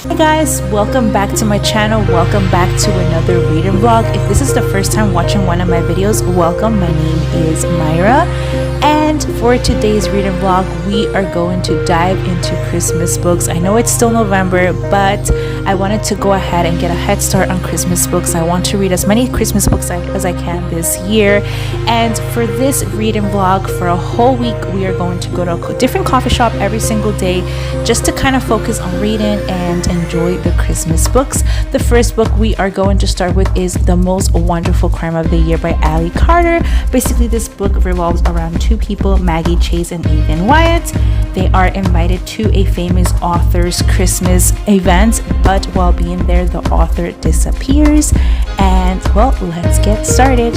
Hey guys, welcome back to my channel. Welcome back to another reading vlog. If this is the first time watching one of my videos, welcome. My name is Myra, and for today's reading vlog we are going to dive into Christmas books. I know it's still November, but I wanted to go ahead and get a head start on Christmas books. I want to read as many Christmas books as I can this year, and for this reading vlog for a whole week we are going to go to a different coffee shop every single day just to kind of focus on reading and enjoy the Christmas books. The first book we are going to start with is The Most Wonderful Crime of the Year by Ali Carter. Basically, this book revolves around two people, Maggie Chase and Ethan Wyatt. They are invited to a famous author's Christmas event, but while being there, the author disappears. And well, let's get started.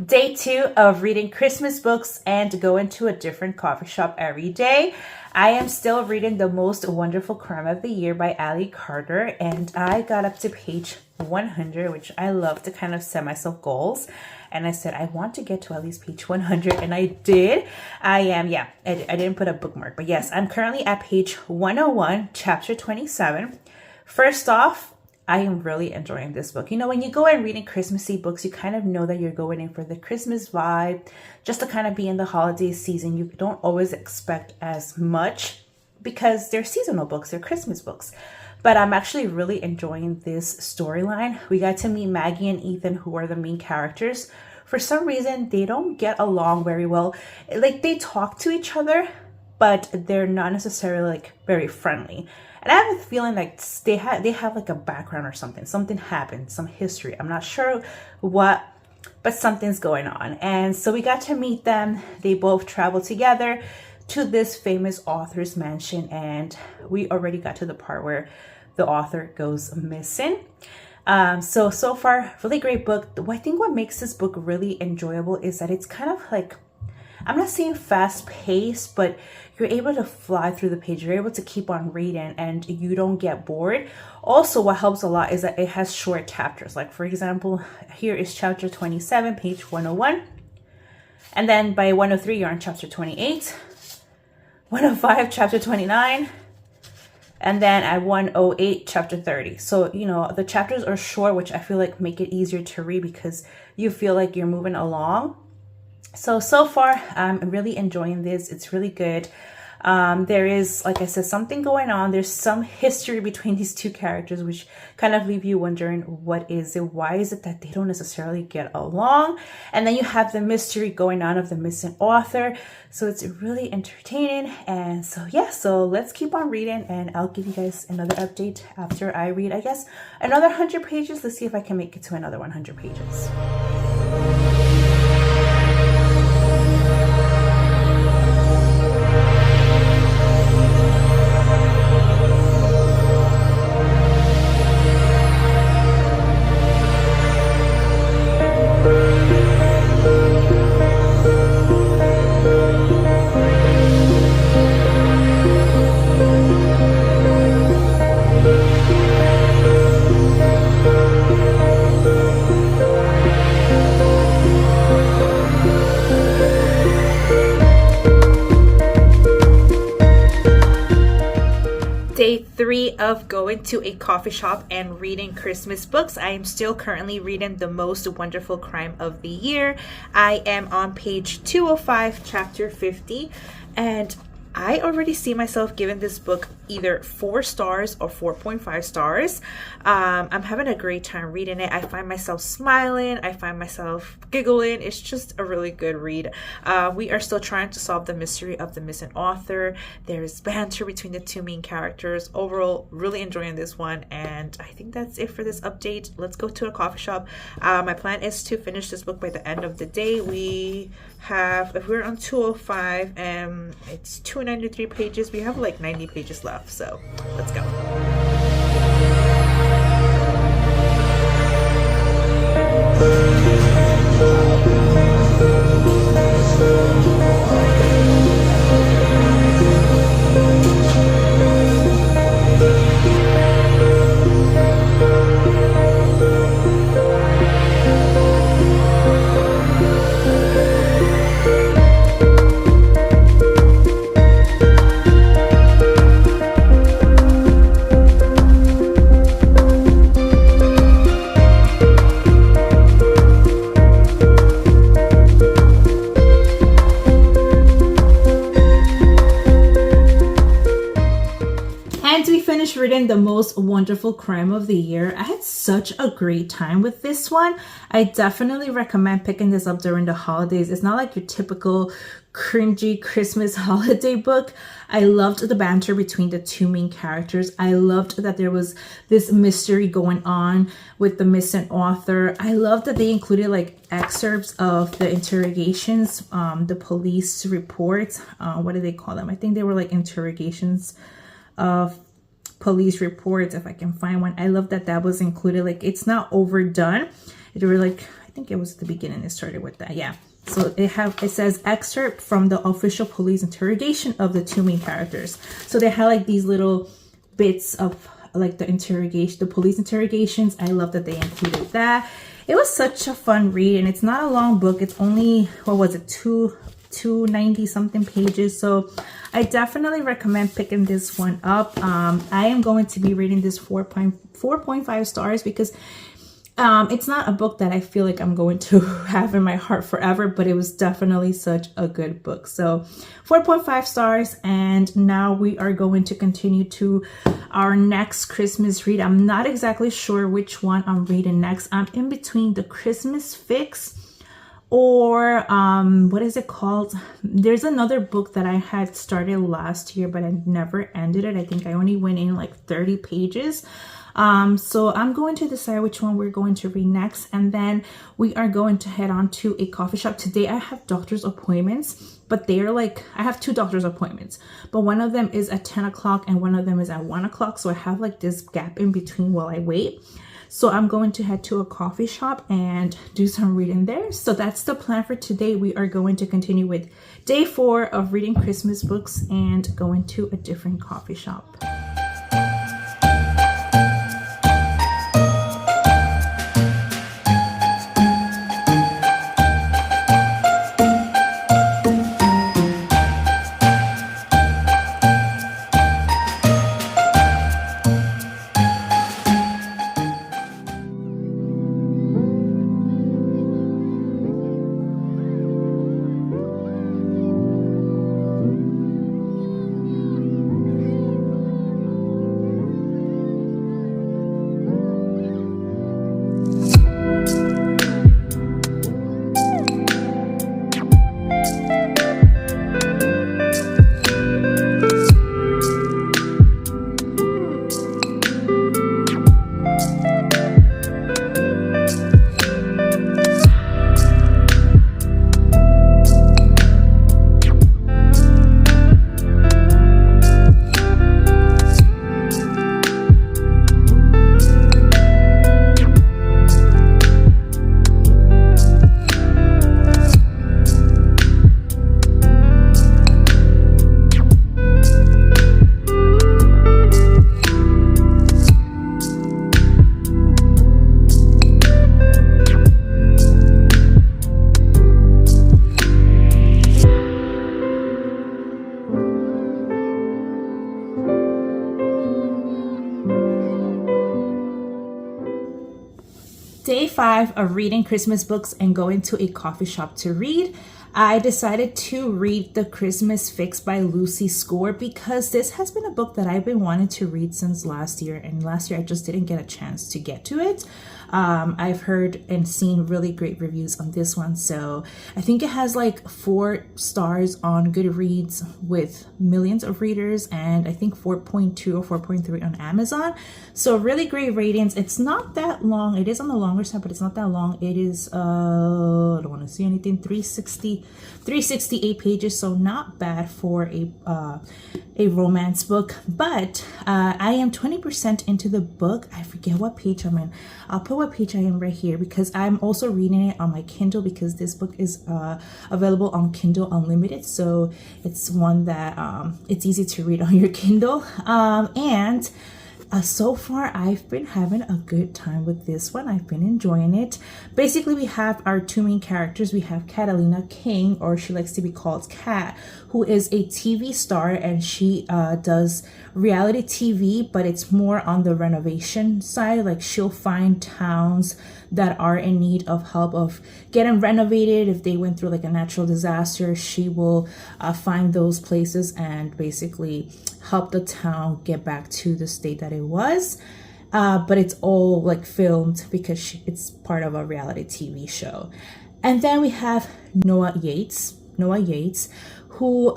Day 2 of reading Christmas books and going to a different coffee shop every day. I am still reading The Most Wonderful Crime of the Year by Ali Carter, and I got up to page 100, which I love to kind of set myself goals. And I said, I want to get to at least page 100, and I did. I didn't put a bookmark, but yes, I'm currently at page 101, chapter 27. First off, I am really enjoying this book. You know, when you go and reading Christmassy books, you kind of know that you're going in for the Christmas vibe, just to kind of be in the holiday season. You don't always expect as much because they're seasonal books, they're Christmas books. But I'm actually really enjoying this storyline. We got to meet Maggie and Ethan, who are the main characters. For some reason, they don't get along very well. Like, they talk to each other, but they're not necessarily like very friendly. And I have a feeling like they have like a background or something. Something happened, some history. I'm not sure what, but something's going on. And so we got to meet them. They both traveled together to this famous author's mansion. And we already got to the part where the author goes missing. So far, really great book. I think what makes this book really enjoyable is that it's kind of like, I'm not saying fast paced, but you're able to fly through the page. You're able to keep on reading and you don't get bored. Also, what helps a lot is that it has short chapters. Like, for example, here is chapter 27, page 101. And then by 103, you're on chapter 28. 105, chapter 29. And then at 108, chapter 30. So, you know, the chapters are short, which I feel like make it easier to read because you feel like you're moving along. So far, I'm really enjoying this. It's really good. There is, like I said, something going on. There's some history between these two characters, which kind of leave you wondering, what is it? Why is it that they don't necessarily get along? And then you have the mystery going on of the missing author. So it's really entertaining. And so, yeah, so let's keep on reading and I'll give you guys another update after I read, I guess, another 100 pages. Let's see if I can make it to another 100 pages. Day 3 of going to a coffee shop and reading Christmas books. I am still currently reading The Most Wonderful Crime of the Year. I am on page 205, chapter 50, and I already see myself giving this book either 4 stars or 4.5 stars. I'm having a great time reading it. I find myself smiling. I find myself giggling. It's just a really good read. We are still trying to solve the mystery of the missing author. There's banter between the two main characters. Overall, really enjoying this one. And I think that's it for this update. Let's go to a coffee shop. My plan is to finish this book by the end of the day. We have, if we're on 205 and it's 293 pages, we have like 90 pages left. stuff. So let's go. And we finished reading The Most Wonderful Crime of the Year. I had such a great time with this one. I definitely recommend picking this up during the holidays. It's not like your typical cringy Christmas holiday book. I loved the banter between the two main characters. I loved that there was this mystery going on with the missing author. I loved that they included like excerpts of the interrogations, the police reports. What do they call them? I think they were like interrogations of police reports, if I can find one. I love that that was included. Like, it's not overdone. It were like, I think it was at the beginning it started with that. Yeah. So it says excerpt from the official police interrogation of the two main characters. So they had like these little bits of like the interrogation, the police interrogations. I love that they included that. It was such a fun read, and it's not a long book. It's only, what was it, 290 something pages. So I definitely recommend picking this one up. I am going to be rating this 4.5 stars because it's not a book that I feel like I'm going to have in my heart forever, but it was definitely such a good book. So 4.5 stars. And now we are going to continue to our next Christmas read. I'm not exactly sure which one I'm reading next. I'm in between the Christmas Fix or what is it called? There's another book that I had started last year, but I never ended it. I think I only went in like 30 pages. So I'm going to decide which one we're going to read next, and then we are going to head on to a coffee shop. Today I have doctor's appointments, but they're like, I have 2 doctor's appointments, but one of them is at 10 o'clock and one of them is at 1 o'clock. So I have like this gap in between while I wait. So I'm going to head to a coffee shop and do some reading there. So that's the plan for today. We are going to continue with day 4 of reading Christmas books and going to a different coffee shop. Day 5 of reading Christmas books and going to a coffee shop to read. I decided to read The Christmas Fix by Lucy Score because this has been a book that I've been wanting to read since last year, and last year I just didn't get a chance to get to it. I've heard and seen really great reviews on this one, so I think it has like 4 stars on Goodreads with millions of readers, and I think 4.2 or 4.3 on Amazon. So really great ratings. It's not that long. It is on the longer side, but it's not that long. It is I don't want to see anything, 360 368 pages, so not bad for a romance book. But I am 20% into the book. I forget what page I'm in. I'll put what page I am right here because I'm also reading it on my Kindle because this book is available on Kindle Unlimited, so it's one that it's easy to read on your Kindle. And so far, I've been having a good time with this one. I've been enjoying it. Basically, we have our two main characters. We have Catalina King, or she likes to be called Kat, who is a TV star, and she does reality TV, but it's more on the renovation side. Like, she'll find towns that are in need of help of getting renovated. If they went through like a natural disaster, she will find those places and basically help the town get back to the state that it was. But it's all like filmed because it's part of a reality TV show. And then we have Noah Yates, who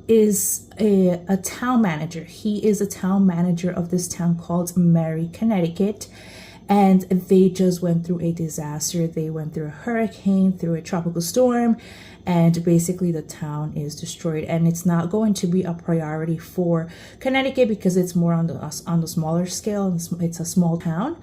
is a town manager. He is a town manager of this town called Mary, Connecticut. And they just went through a disaster. They went through a hurricane, through a tropical storm, and basically the town is destroyed. And it's not going to be a priority for Connecticut because it's more on the smaller scale. It's a small town.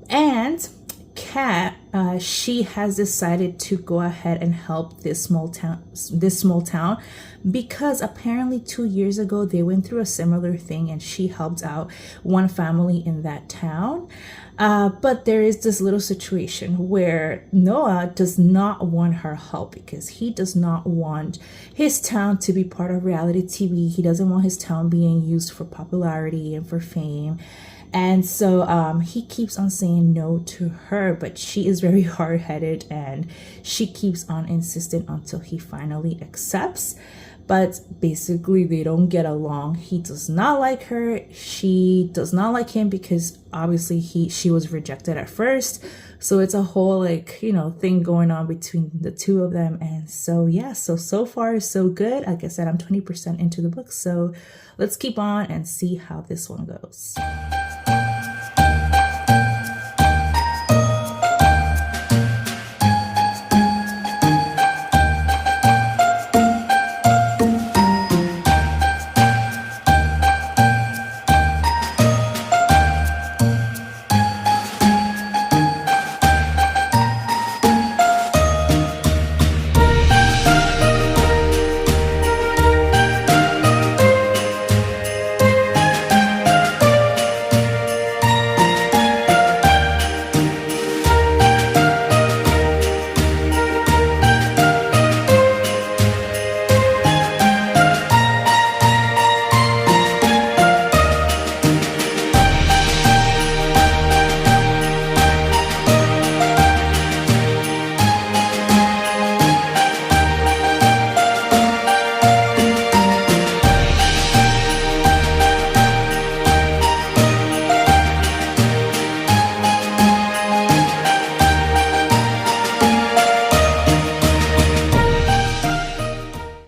And Kat, she has decided to go ahead and help this small town because apparently 2 years ago they went through a similar thing and she helped out one family in that town. But there is this little situation where Noah does not want her help because he does not want his town to be part of reality TV. He doesn't want his town being used for popularity and for fame. And so he keeps on saying no to her, but she is very hard-headed and she keeps on insisting until he finally accepts. But basically they don't get along. He does not like her. She does not like him because obviously she was rejected at first. So it's a whole thing going on between the two of them. And so yeah, so far so good. Like I said, I'm 20% into the book. So let's keep on and see how this one goes.